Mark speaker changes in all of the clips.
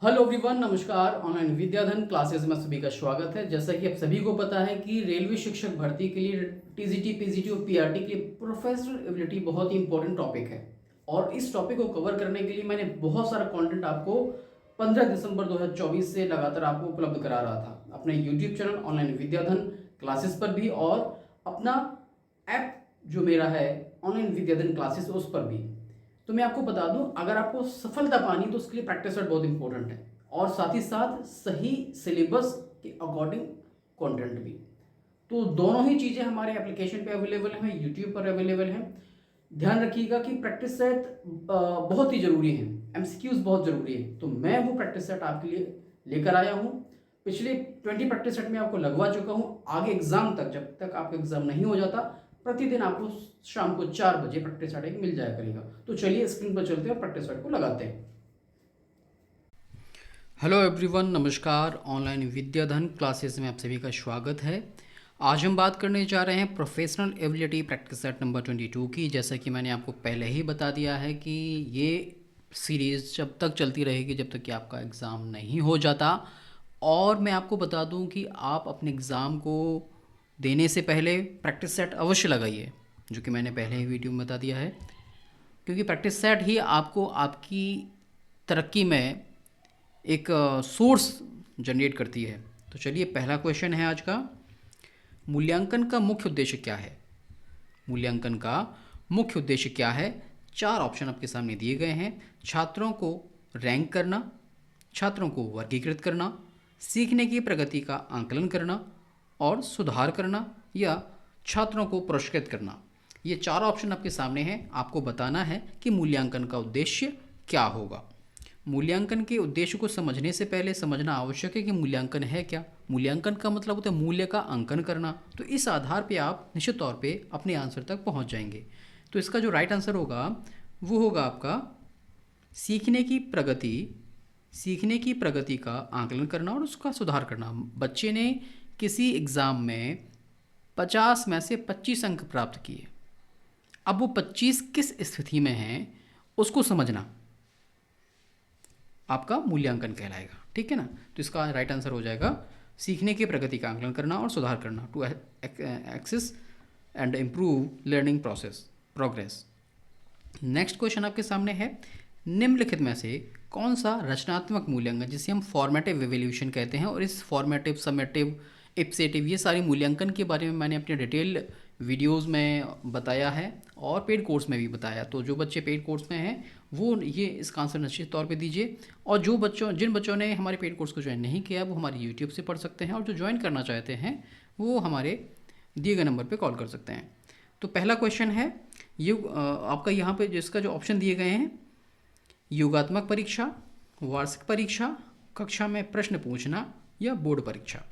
Speaker 1: Hello everyone, नमस्कार। Online विद्याधन classes में सभी का स्वागत है। जैसा कि आप सभी को पता है कि रेलवे शिक्षक भर्ती के लिए टीजीटी, पीजीटी और पीआरटी के लिए प्रोफेशनल एबिलिटी बहुत ही इंपॉर्टेंट टॉपिक है। और इस टॉपिक को कवर करने के लिए मैंने बहुत सारा कंटेंट आपको 15 दिसंबर 2024 से लगातार आपको उपलब्ध करा रहा था अपने यूट्यूब चैनल ऑनलाइन विद्याधन क्लासेस पर भी, और अपना ऐप जो मेरा है ऑनलाइन विद्याधन क्लासेस उस पर भी। तो मैं आपको बता दूं, अगर आपको सफलता पानी तो उसके लिए प्रैक्टिस सेट बहुत इंपॉर्टेंट है, और साथ ही साथ सही सिलेबस के अकॉर्डिंग कंटेंट भी। तो दोनों ही चीज़ें हमारे एप्लीकेशन पे अवेलेबल हैं, यूट्यूब पर अवेलेबल हैं। ध्यान रखिएगा कि प्रैक्टिस सेट बहुत ही ज़रूरी है, एमसीक्यूज बहुत ज़रूरी है। तो मैं वो प्रैक्टिस सेट आपके लिए लेकर आया हूँ। पिछले 20 प्रैक्टिस सेट में आपको लगवा चुका हूँ। आगे एग्जाम तक, जब तक आपका एग्जाम नहीं हो जाता, प्रतिदिन आपको शाम को 4 बजे प्रैक्टिस सेट मिल जाया करेगा। तो चलिए स्क्रीन पर चलते हैं और प्रैक्टिस सेट को लगाते हैं। हेलो एवरीवन, नमस्कार। ऑनलाइन विद्याधन क्लासेस में आप सभी का स्वागत है। आज हम बात करने जा रहे हैं professional ability practice set number 22 की। जैसा कि मैंने आपको पहले ही बता दिया है कि ये सीरीज़ जब तक चलती रहेगी जब तक कि आपका एग्ज़ाम नहीं हो जाता। और मैं आपको बता दूं कि आप अपने एग्ज़ाम को देने से पहले प्रैक्टिस सेट अवश्य लगाइए, जो कि मैंने पहले ही वीडियो में बता दिया है। क्योंकि प्रैक्टिस सेट ही आपको आपकी तरक्की में एक सोर्स जनरेट करती है। तो चलिए, पहला क्वेश्चन है आज का। मूल्यांकन का मुख्य उद्देश्य क्या है? मूल्यांकन का मुख्य उद्देश्य क्या है? 4 ऑप्शन आपके सामने दिए गए हैं। छात्रों को रैंक करना, छात्रों को वर्गीकृत करना, सीखने की प्रगति का आंकलन करना और सुधार करना, या छात्रों को पुरस्कृत करना। ये 4 ऑप्शन आपके सामने हैं। आपको बताना है कि मूल्यांकन का उद्देश्य क्या होगा। मूल्यांकन के उद्देश्य को समझने से पहले समझना आवश्यक है कि मूल्यांकन है क्या। मूल्यांकन का मतलब होता है मूल्य का अंकन करना। तो इस आधार पे आप निश्चित तौर पे अपने आंसर तक पहुंच जाएंगे। तो इसका जो राइट आंसर होगा वो होगा आपका सीखने की प्रगति का आंकलन करना और उसका सुधार करना। बच्चे ने किसी एग्ज़ाम में 50 में से 25 अंक प्राप्त किए। अब वो 25 किस स्थिति में हैं उसको समझना आपका मूल्यांकन कहलाएगा। ठीक है ना। तो इसका राइट आंसर हो जाएगा सीखने की प्रगति का आंकलन करना और सुधार करना, to access and improve learning progress. Next question आपके सामने है। निम्नलिखित में से कौन सा रचनात्मक मूल्यांकन, जिसे हम फॉर्मेटिव इवैल्यूएशन कहते हैं, और इस फॉर्मेटिव, समेटिव, इप्सेटिव, ये सारी मूल्यांकन के बारे में मैंने अपने डिटेल वीडियोस में बताया है और पेड कोर्स में भी बताया। तो जो बच्चे पेड कोर्स में हैं वो ये इसका आंसर निश्चित तौर पे दीजिए। और जिन बच्चों ने हमारे पेड कोर्स को ज्वाइन नहीं किया वो हमारे यूट्यूब से पढ़ सकते हैं, और जो ज्वाइन करना चाहते हैं वो हमारे दिए गए नंबर पर कॉल कर सकते हैं। तो पहला क्वेश्चन है आपका यहाँ पे जिसका जो ऑप्शन दिए गए हैं, योगात्मक परीक्षा, वार्षिक परीक्षा, कक्षा में प्रश्न पूछना या बोर्ड परीक्षा।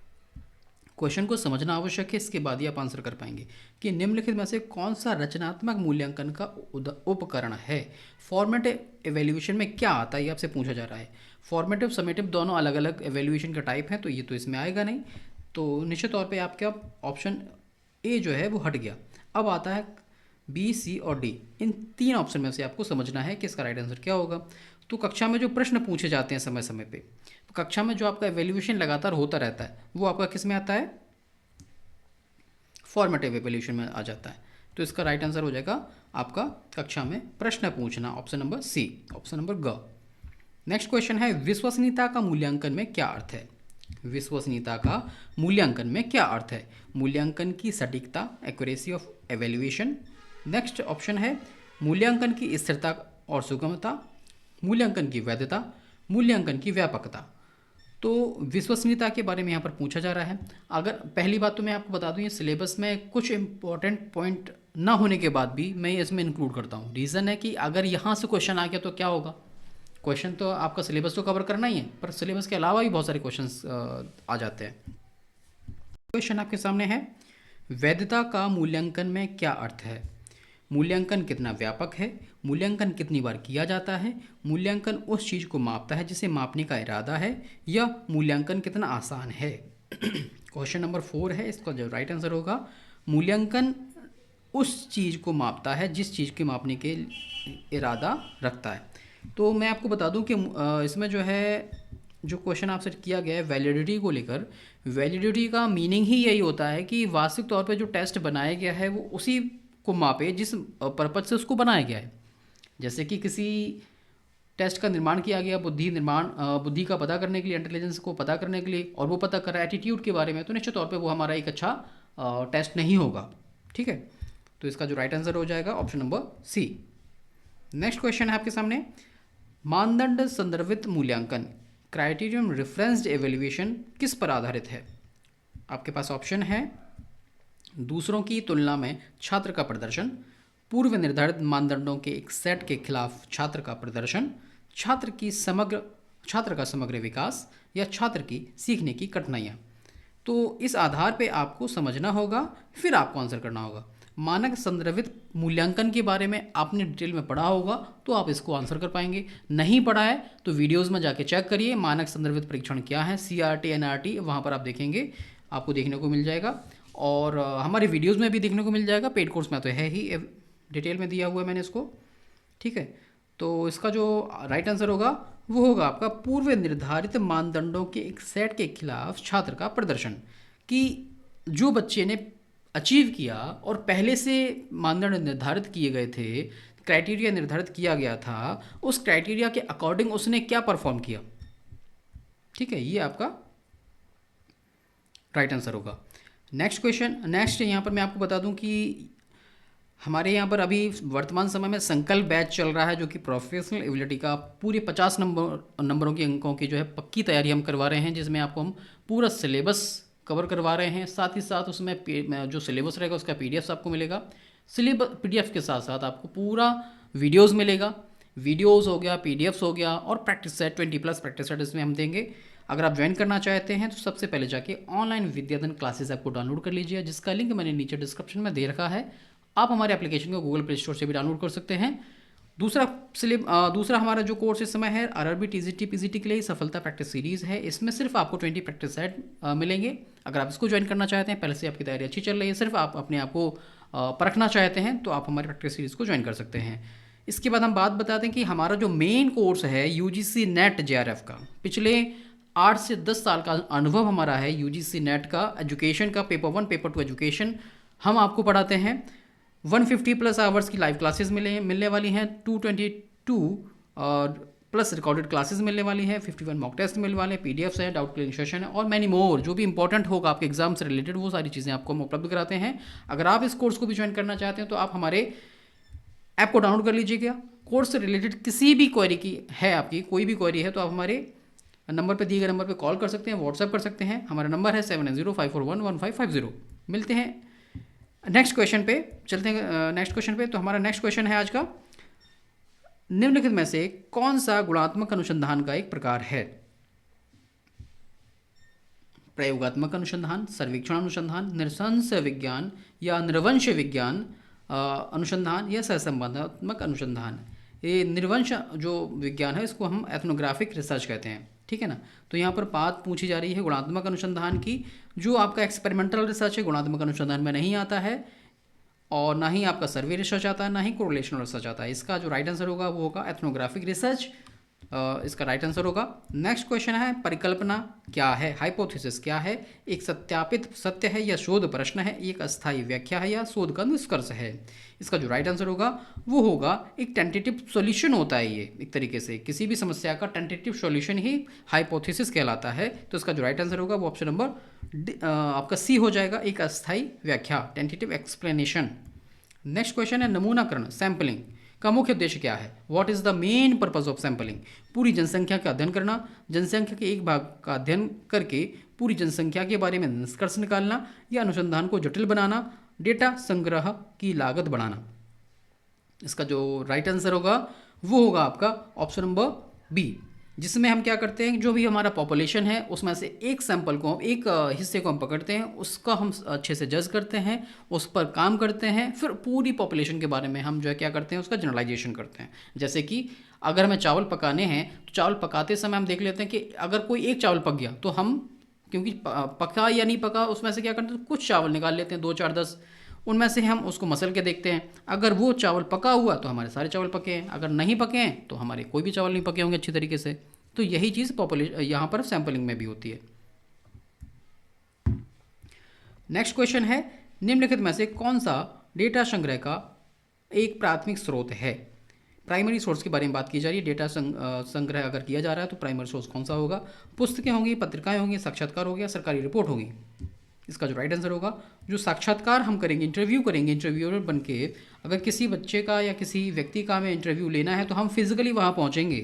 Speaker 1: क्वेश्चन को समझना आवश्यक है, इसके बाद ही आप आंसर कर पाएंगे कि निम्नलिखित में से कौन सा रचनात्मक मूल्यांकन का उपकरण है। फॉर्मेटिव एवेल्यूएशन में क्या आता है ये आपसे पूछा जा रहा है। फॉर्मेटिव, समेटिव दोनों अलग अलग एवेल्यूएशन का टाइप है, तो ये तो इसमें आएगा नहीं। तो निश्चित तौर पे आपका ऑप्शन ए जो है वो हट गया। अब आता है बी, सी और डी। इन 3 ऑप्शन में से आपको समझना है कि इसका राइट आंसर क्या होगा। तो कक्षा में जो प्रश्न पूछे जाते हैं समय समय पे, कक्षा में जो आपका एवेल्यूएशन लगातार होता रहता है वो आपका किस में आता है? फॉर्मेटिव एवेल्यूएशन में आ जाता है। तो इसका राइट आंसर हो जाएगा आपका कक्षा में प्रश्न पूछना, option number C, option number ग। नेक्स्ट क्वेश्चन है, विश्वसनीयता का मूल्यांकन में क्या अर्थ है? विश्वसनीयता का मूल्यांकन में क्या अर्थ है? मूल्यांकन की सटीकता, accuracy of evaluation. Next option है मूल्यांकन की स्थिरता और सुगमता, मूल्यांकन की वैधता, मूल्यांकन की व्यापकता। तो विश्वसनीयता के बारे में यहाँ पर पूछा जा रहा है। अगर पहली बात तो मैं आपको बता दूँ, ये सिलेबस में कुछ इंपॉर्टेंट पॉइंट ना होने के बाद भी मैं इसमें इंक्लूड करता हूँ। रीज़न है कि अगर यहाँ से क्वेश्चन आ गया तो क्या होगा, क्वेश्चन तो आपका सिलेबस तो कवर करना ही है, पर सिलेबस के अलावा भी बहुत सारे क्वेश्चन आ जाते हैं। क्वेश्चन आपके सामने है, वैधता का मूल्यांकन में क्या अर्थ है? मूल्यांकन कितना व्यापक है? मूल्यांकन कितनी बार किया जाता है? मूल्यांकन उस चीज़ को मापता है जिसे मापने का इरादा है, या मूल्यांकन कितना आसान है? क्वेश्चन नंबर 4 है, इसका जो राइट आंसर होगा मूल्यांकन उस चीज़ को मापता है जिस चीज़ के मापने के इरादा रखता है। तो मैं आपको बता दूं कि इसमें जो है जो क्वेश्चन आपसे किया गया है वैलिडिटी को लेकर, वैलिडिटी का मीनिंग ही यही होता है कि वास्तविक तौर पे जो टेस्ट बनाया गया है वो उसी को मापे जिस पर्पज से उसको बनाया गया है। जैसे कि किसी टेस्ट का निर्माण किया गया बुद्धि का पता करने के लिए, इंटेलिजेंस को पता करने के लिए, और वो पता कर रहा है एटीट्यूड के बारे में, तो निश्चित तौर पे वो हमारा एक अच्छा टेस्ट नहीं होगा। ठीक है, तो इसका जो राइट आंसर हो जाएगा option number C. Next question है आपके सामने, मानदंड संदर्भित मूल्यांकन क्राइटेरियम रेफरेंस्ड एवेल्युएशन किस पर आधारित है? आपके पास ऑप्शन है दूसरों की तुलना में छात्र का प्रदर्शन, पूर्व निर्धारित मानदंडों के एक सेट के खिलाफ छात्र का प्रदर्शन, छात्र का समग्र विकास, या छात्र की सीखने की कठिनाइयाँ। तो इस आधार पे आपको समझना होगा, फिर आपको आंसर करना होगा। मानक संदर्भित मूल्यांकन के बारे में आपने डिटेल में पढ़ा होगा तो आप इसको आंसर कर पाएंगे, नहीं पढ़ा है तो वीडियोस में जाके चेक करिए मानक संदर्भित परीक्षण क्या है, CRT NRT, वहाँ पर आप देखेंगे, आपको देखने को मिल जाएगा। और हमारे वीडियोस में भी देखने को मिल जाएगा, पेड कोर्स में तो है ही, डिटेल में दिया हुआ है मैंने इसको। ठीक है, तो इसका जो राइट आंसर होगा वो होगा आपका पूर्व निर्धारित मानदंडों के एक सेट के खिलाफ छात्र का प्रदर्शन, कि जो बच्चे ने अचीव किया और पहले से मानदंड निर्धारित किए गए थे, क्राइटेरिया निर्धारित किया गया था, उस क्राइटेरिया के अकॉर्डिंग उसने क्या परफॉर्म किया। ठीक है, ये आपका राइट आंसर होगा। नेक्स्ट क्वेश्चन, नेक्स्ट यहाँ पर मैं आपको बता दूं कि हमारे यहाँ पर अभी वर्तमान समय में संकल्प बैच चल रहा है, जो कि प्रोफेशनल एबिलिटी का पूरे 50 नंबरों के अंकों की जो है पक्की तैयारी हम करवा रहे हैं, जिसमें आपको हम पूरा सिलेबस कवर करवा रहे हैं। साथ ही साथ उसमें जो सिलेबस रहेगा उसका PDF आपको मिलेगा। सिलेबस PDF के साथ साथ आपको पूरा वीडियोस मिलेगा, वीडियोस हो गया, PDFs हो गया, और प्रैक्टिस सेट 20+ प्रैक्टिस सेट इसमें हम देंगे। अगर आप ज्वाइन करना चाहते हैं तो सबसे पहले जाके ऑनलाइन विद्याधन क्लासेस ऐप को डाउनलोड कर लीजिए, जिसका लिंक मैंने नीचे डिस्क्रिप्शन में दे रखा है। आप हमारे एप्लीकेशन को गूगल प्ले स्टोर से भी डाउनलोड कर सकते हैं। दूसरा हमारा जो कोर्स इस समय है RRB TGT PGT के लिए सफलता प्रैक्टिस सीरीज़ है। इसमें सिर्फ आपको 20 प्रैक्टिस सेट मिलेंगे। अगर आप इसको ज्वाइन करना चाहते हैं, पहले से आपकी तैयारी अच्छी चल रही है, सिर्फ आप अपने आप को परखना चाहते हैं, तो आप हमारी प्रैक्टिस सीरीज़ को ज्वाइन कर सकते हैं। इसके बाद हम बात बता दें कि हमारा जो मेन कोर्स है UGC NET JRF का, पिछले 8 से 10 साल का अनुभव हमारा है UGC NET का, एजुकेशन का, पेपर 1 पेपर 2 एजुकेशन हम आपको पढ़ाते हैं। 150+ आवर्स की लाइव क्लासेस मिलने वाली हैं, 222 और प्लस रिकॉर्डेड क्लासेस मिलने वाली हैं, 51 मॉक टेस्ट मिलने वाले हैं, PDFs हैं, डाउट क्लियरिंग सेशन है, और मैनी मोर जो भी इंपॉर्टेंट होगा आपके एग्जाम से रिलेटेड, वो सारी चीज़ें आपको हम उपलब्ध कराते हैं। अगर आप इस कोर्स को भी ज्वाइन करना चाहते हैं तो आप हमारे ऐप को डाउनलोड कर लीजिएगा। कोर्स से रिलेटेड किसी भी क्वेरी की है, आपकी कोई भी क्वेरी है, तो आप हमारे नंबर पर, दिए गए नंबर पर कॉल कर सकते हैं, व्हाट्सएप कर सकते हैं। हमारा नंबर है 7905411550। मिलते हैं नेक्स्ट क्वेश्चन पे, चलते हैं नेक्स्ट क्वेश्चन पे। तो हमारा नेक्स्ट क्वेश्चन है आज का, निम्नलिखित में से कौन सा गुणात्मक अनुसंधान का एक प्रकार है? प्रयोगात्मक अनुसंधान, सर्वेक्षण अनुसंधान, निरसंश विज्ञान या निर्वंश विज्ञान अनुसंधान, या सहसंबंधात्मक अनुसंधान। ये निर्वंश जो विज्ञान है इसको हम एथनोग्राफिक रिसर्च कहते हैं। ठीक है ना, तो यहाँ पर बात पूछी जा रही है गुणात्मक अनुसंधान की, जो आपका एक्सपेरिमेंटल रिसर्च है, गुणात्मक अनुसंधान में नहीं आता है, और ना ही आपका सर्वे रिसर्च आता है, ना ही कोरिलेशनल रिसर्च आता है। इसका जो राइट आंसर होगा वो होगा एथनोग्राफिक रिसर्च, इसका राइट आंसर होगा। नेक्स्ट क्वेश्चन है, परिकल्पना क्या है, हाइपोथेसिस क्या है? एक सत्यापित सत्य है या शोध प्रश्न है, एक अस्थायी व्याख्या है या शोध का निष्कर्ष है? इसका जो राइट आंसर होगा वो होगा एक टेंटेटिव सॉल्यूशन होता है। ये एक तरीके से किसी भी समस्या का टेंटेटिव सॉल्यूशन ही हाइपोथेसिस कहलाता है। तो इसका जो राइट आंसर होगा वो ऑप्शन नंबर आपका सी हो जाएगा, एक अस्थायी व्याख्या, टेंटेटिव एक्सप्लेनेशन। नेक्स्ट क्वेश्चन है, नमूनाकरण सैंपलिंग का मुख्य उद्देश्य क्या है? What is the main purpose of sampling? पूरी जनसंख्या का अध्ययन करना, जनसंख्या के एक भाग का अध्ययन करके पूरी जनसंख्या के बारे में निष्कर्ष निकालना, या अनुसंधान को जटिल बनाना, डेटा संग्रह की लागत बढ़ाना। इसका जो राइट आंसर होगा वो होगा आपका ऑप्शन नंबर बी, जिसमें हम क्या करते हैं, जो भी हमारा पॉपुलेशन है उसमें से एक सैंपल को, एक हिस्से को हम पकड़ते हैं, उसका हम अच्छे से जज करते हैं, उस पर काम करते हैं, फिर पूरी पॉपुलेशन के बारे में हम जो है क्या करते हैं, उसका जनरलाइजेशन करते हैं। जैसे कि अगर हमें चावल पकाने हैं तो चावल पकाते समय हम देख लेते हैं कि अगर कोई एक चावल पक गया तो हम, क्योंकि पका या नहीं पका, उसमें से क्या करते हैं, कुछ चावल निकाल लेते हैं, 2 4 10, उनमें से हम उसको मसल के देखते हैं। अगर वो चावल पका हुआ तो हमारे सारे चावल पके हैं, अगर नहीं पके हैं तो हमारे कोई भी चावल नहीं पके होंगे अच्छी तरीके से। तो यही चीज़ पॉपुलेशन यहाँ पर सैम्पलिंग में भी होती है। नेक्स्ट क्वेश्चन है, निम्नलिखित में से कौन सा डेटा संग्रह का एक प्राथमिक स्रोत है? प्राइमरी सोर्स के बारे में बात की जा रही है। डेटा संग्रह अगर किया जा रहा है तो प्राइमरी सोर्स कौन सा होगा? पुस्तकें होंगी, पत्रिकाएं होंगी, साक्षात्कार हो गया, सरकारी रिपोर्ट होगी। इसका जो राइट आंसर होगा, जो साक्षात्कार हम करेंगे, इंटरव्यू करेंगे, इंटरव्यूअर बन के अगर किसी बच्चे का या किसी व्यक्ति का हमें इंटरव्यू लेना है तो हम फिजिकली वहाँ पहुँचेंगे।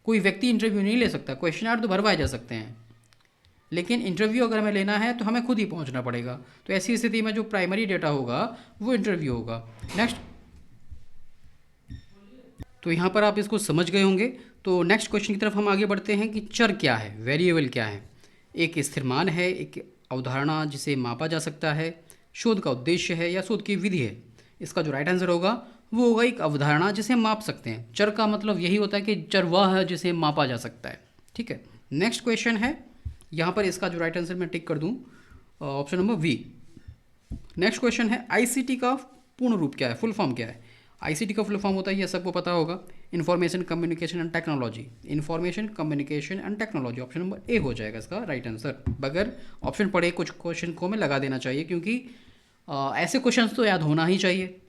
Speaker 1: कोई व्यक्ति इंटरव्यू नहीं ले सकता, क्वेश्चन तो भरवाए जा सकते हैं, लेकिन इंटरव्यू अगर हमें लेना है तो हमें खुद ही पहुंचना पड़ेगा। तो ऐसी स्थिति में जो प्राइमरी डेटा होगा वो इंटरव्यू होगा। नेक्स्ट, तो यहाँ पर आप इसको समझ गए होंगे। तो नेक्स्ट क्वेश्चन की तरफ हम आगे बढ़ते हैं कि चर क्या है, वेरिएबल क्या है। एक स्थिर मान है, एक अवधारणा जिसे मापा जा सकता है, शोध का उद्देश्य है या शोध की विधि है। इसका जो राइट आंसर होगा वो होगा एक अवधारणा जिसे माप सकते हैं। चर का मतलब यही होता है कि चर वह है जिसे मापा जा सकता है। ठीक है, नेक्स्ट क्वेश्चन है, यहाँ पर इसका जो राइट आंसर मैं टिक कर दूँ, option number B. Next question है, आईसीटी का पूर्ण रूप क्या है, फुल फॉर्म क्या है? आईसीटी का फुल फॉर्म होता है, ये सबको पता होगा, information communication and technology. Information communication and technology, option number ए हो जाएगा इसका राइट आंसर। बगैर ऑप्शन पढ़े कुछ क्वेश्चन को हमें लगा देना चाहिए, क्योंकि ऐसे क्वेश्चन तो याद होना ही चाहिए।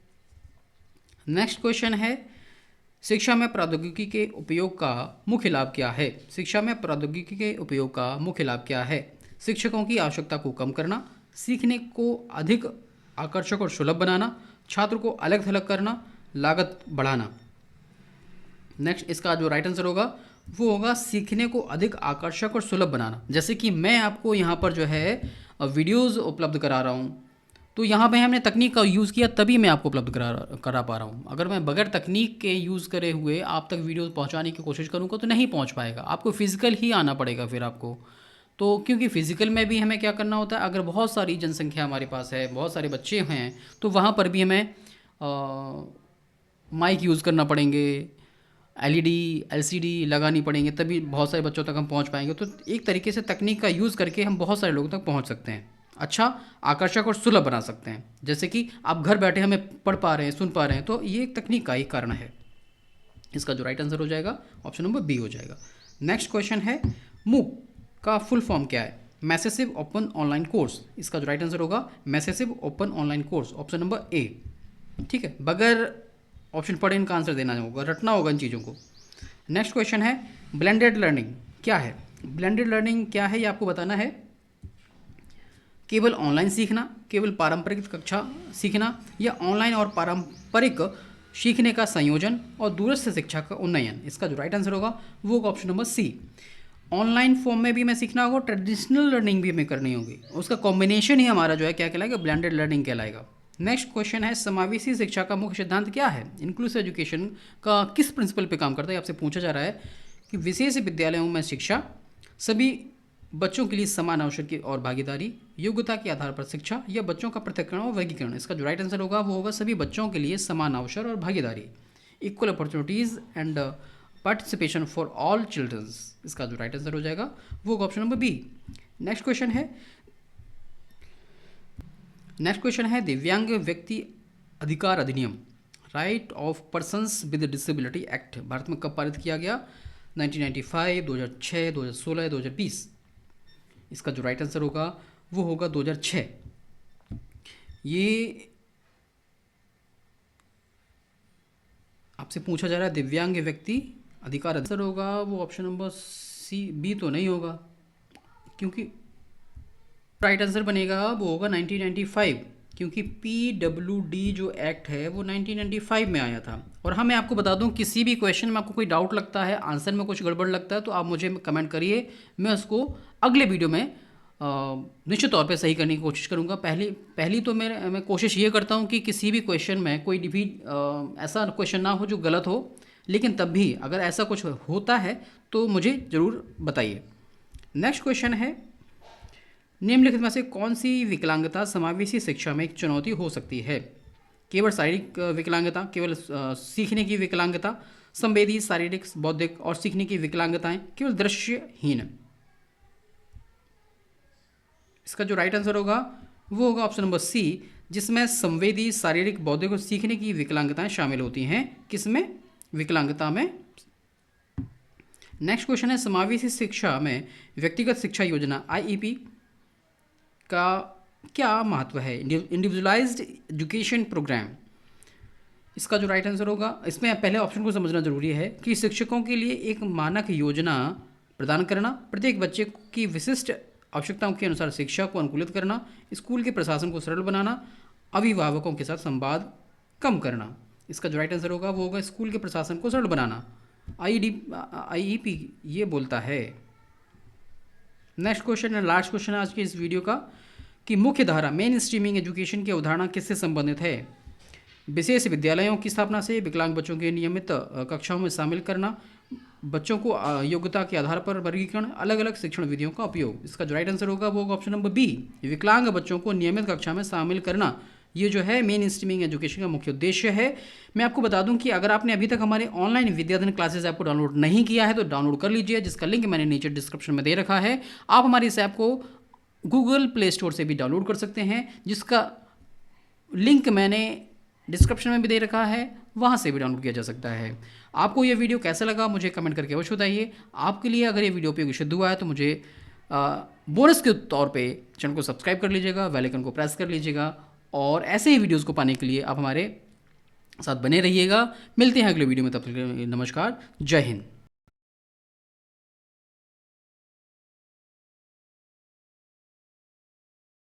Speaker 1: नेक्स्ट क्वेश्चन है, शिक्षा में प्रौद्योगिकी के उपयोग का मुख्य लाभ क्या है? शिक्षा में प्रौद्योगिकी के उपयोग का मुख्य लाभ क्या है? शिक्षकों की आवश्यकता को कम करना, सीखने को अधिक आकर्षक और सुलभ बनाना, छात्र को अलग थलग करना, लागत बढ़ाना। नेक्स्ट, इसका जो राइट आंसर होगा वो होगा सीखने को अधिक आकर्षक और सुलभ बनाना। जैसे कि मैं आपको यहाँ पर जो है वीडियोज़ उपलब्ध करा रहा हूँ, तो यहाँ पे हमने तकनीक का यूज़ किया तभी मैं आपको उपलब्ध करा पा रहा हूँ। अगर मैं बगैर तकनीक के यूज़ करे हुए आप तक वीडियो पहुँचाने की कोशिश करूँगा तो नहीं पहुँच पाएगा, आपको फिज़िकल ही आना पड़ेगा फिर आपको। तो क्योंकि फ़िज़िकल में भी हमें क्या करना होता है, अगर बहुत सारी जनसंख्या हमारे पास है, बहुत सारे बच्चे हैं, तो वहाँ पर भी हमें माइक यूज़ करना पड़ेंगे, एलईडी एलसीडी लगानी पड़ेंगे, तभी बहुत सारे बच्चों तक हम पहुँच पाएंगे। तो एक तरीके से तकनीक का यूज़ करके हम बहुत सारे लोगों तक पहुँच सकते हैं, अच्छा आकर्षक और सुलभ बना सकते हैं। जैसे कि आप घर बैठे हमें पढ़ पा रहे हैं, सुन पा रहे हैं, तो ये एक तकनीक का ही कारण है। इसका जो राइट आंसर हो जाएगा ऑप्शन नंबर बी हो जाएगा। नेक्स्ट क्वेश्चन है, मूक का फुल फॉर्म क्या है? Massive open online course. इसका जो राइट आंसर होगा massive open online course, option number A. ठीक है, बगैर ऑप्शन पढ़े इनका आंसर देना होगा, रटना होगा इन चीज़ों को। नेक्स्ट क्वेश्चन है, ब्लेंडेड लर्निंग क्या है? ब्लेंडेड लर्निंग क्या है ये आपको बताना है। केवल ऑनलाइन सीखना, केवल पारंपरिक कक्षा सीखना, या ऑनलाइन और पारंपरिक सीखने का संयोजन और दूरस्थ शिक्षा का उन्नयन। इसका जो राइट आंसर होगा वो होगा option number C. Online form में भी हमें सीखना होगा, ट्रेडिशनल लर्निंग भी हमें करनी होगी, उसका कॉम्बिनेशन ही हमारा जो है क्या कहलाएगा, ब्लेंडेड लर्निंग कहलाएगा। नेक्स्ट क्वेश्चन है, समावेशी शिक्षा का मुख्य सिद्धांत क्या है? इंक्लूसिव एजुकेशन का किस प्रिंसिपल पे काम करता है? आपसे पूछा जा रहा है कि विशेष विद्यालयों में शिक्षा, सभी बच्चों के लिए समान अवसर की और भागीदारी, योग्यता के आधार पर शिक्षा, या बच्चों का पृथक्करण और वर्गीकरण। इसका जो राइट आंसर होगा वो होगा सभी बच्चों के लिए समान अवसर और भागीदारी, equal opportunities and participation for all childrens. इसका जो राइट आंसर हो जाएगा वो होगा option number B. Next question है दिव्यांग व्यक्ति अधिकार अधिनियम, right of persons with disability act, Bharat में कब पारित किया गया? 1995, 2006, 2016 या 2020। इसका जो राइट आंसर होगा वो होगा 2006। ये आपसे पूछा जा रहा है दिव्यांग व्यक्ति अधिकार, आंसर होगा वो ऑप्शन नंबर सी, बी तो नहीं होगा, क्योंकि राइट आंसर बनेगा वो होगा 1995, क्योंकि PWD जो एक्ट है वो 1995 में आया था। और हाँ, मैं आपको बता दूं, किसी भी क्वेश्चन में आपको कोई डाउट लगता है, आंसर में कुछ गड़बड़ लगता है, तो आप मुझे कमेंट करिए, मैं उसको अगले वीडियो में निश्चित तौर पे सही करने की कोशिश करूँगा। पहली तो मैं कोशिश ये करता हूँ कि किसी भी क्वेश्चन में कोई भी ऐसा क्वेश्चन ना हो जो गलत हो, लेकिन तब भी अगर ऐसा कुछ होता है तो मुझे ज़रूर बताइए। नेक्स्ट क्वेश्चन है, निम्नलिखित में से कौन सी विकलांगता समावेशी शिक्षा में एक चुनौती हो सकती है? केवल शारीरिक विकलांगता, केवल सीखने की विकलांगता, संवेदी, शारीरिक, बौद्धिक और सीखने की विकलांगताएं, केवल दृश्यहीन। इसका जो राइट आंसर होगा वो होगा ऑप्शन नंबर सी, जिसमें संवेदी, शारीरिक, बौद्धिक और सीखने की विकलांगताएं शामिल होती हैं। किसमें? विकलांगता में। नेक्स्ट क्वेश्चन है समावेशी शिक्षा में व्यक्तिगत शिक्षा योजना आईईपी का क्या महत्व है? इंडिविजुअलाइज्ड एजुकेशन प्रोग्राम, इसका जो राइट आंसर होगा, इसमें पहले ऑप्शन को समझना जरूरी है कि शिक्षकों के लिए एक मानक योजना प्रदान करना, प्रत्येक बच्चे की विशिष्ट आवश्यकताओं के अनुसार शिक्षा को अनुकूलित करना, स्कूल के प्रशासन को सरल बनाना, अभिभावकों के साथ संवाद कम करना। इसका जो राइट आंसर होगा वो होगा स्कूल के प्रशासन को सरल बनाना। आईईपी ये बोलता है। नेक्स्ट क्वेश्चन है, लास्ट क्वेश्चन है आज के इस वीडियो का, कि मुख्य धारा मेन स्ट्रीमिंग एजुकेशन की अवधारणा किससे संबंधित है? विशेष विद्यालयों की स्थापना से, विकलांग बच्चों के नियमित कक्षाओं में शामिल करना, बच्चों को योग्यता के आधार पर वर्गीकरण, अलग अलग शिक्षण विधियों का उपयोग। इसका जो राइट आंसर होगा वो होगा ऑप्शन नंबर बी, विकलांग बच्चों को नियमित कक्षा में शामिल करना। ये जो है मेन स्ट्रीमिंग एजुकेशन का मुख्य उद्देश्य है। मैं आपको बता दूं कि अगर आपने अभी तक हमारे ऑनलाइन विद्याधन क्लासेस ऐप को डाउनलोड नहीं किया है तो डाउनलोड कर लीजिए, जिसका लिंक मैंने नीचे डिस्क्रिप्शन में दे रखा है। आप हमारी इस ऐप को गूगल प्ले स्टोर से भी डाउनलोड कर सकते हैं, जिसका लिंक मैंने डिस्क्रिप्शन में भी दे रखा है, वहाँ से भी डाउनलोड किया जा सकता है। आपको ये वीडियो कैसा लगा मुझे कमेंट करके अवश्य बताइए। आपके लिए अगर ये वीडियो उपयोगी सिद्ध हुआ है तो मुझे बोनस के तौर पे चैनल को सब्सक्राइब कर लीजिएगा, बेल आइकन को प्रेस कर लीजिएगा, और ऐसे ही वीडियोज़ को पाने के लिए आप हमारे साथ बने रहिएगा। मिलते हैं अगले वीडियो में, तब तक के लिए नमस्कार, जय हिंद।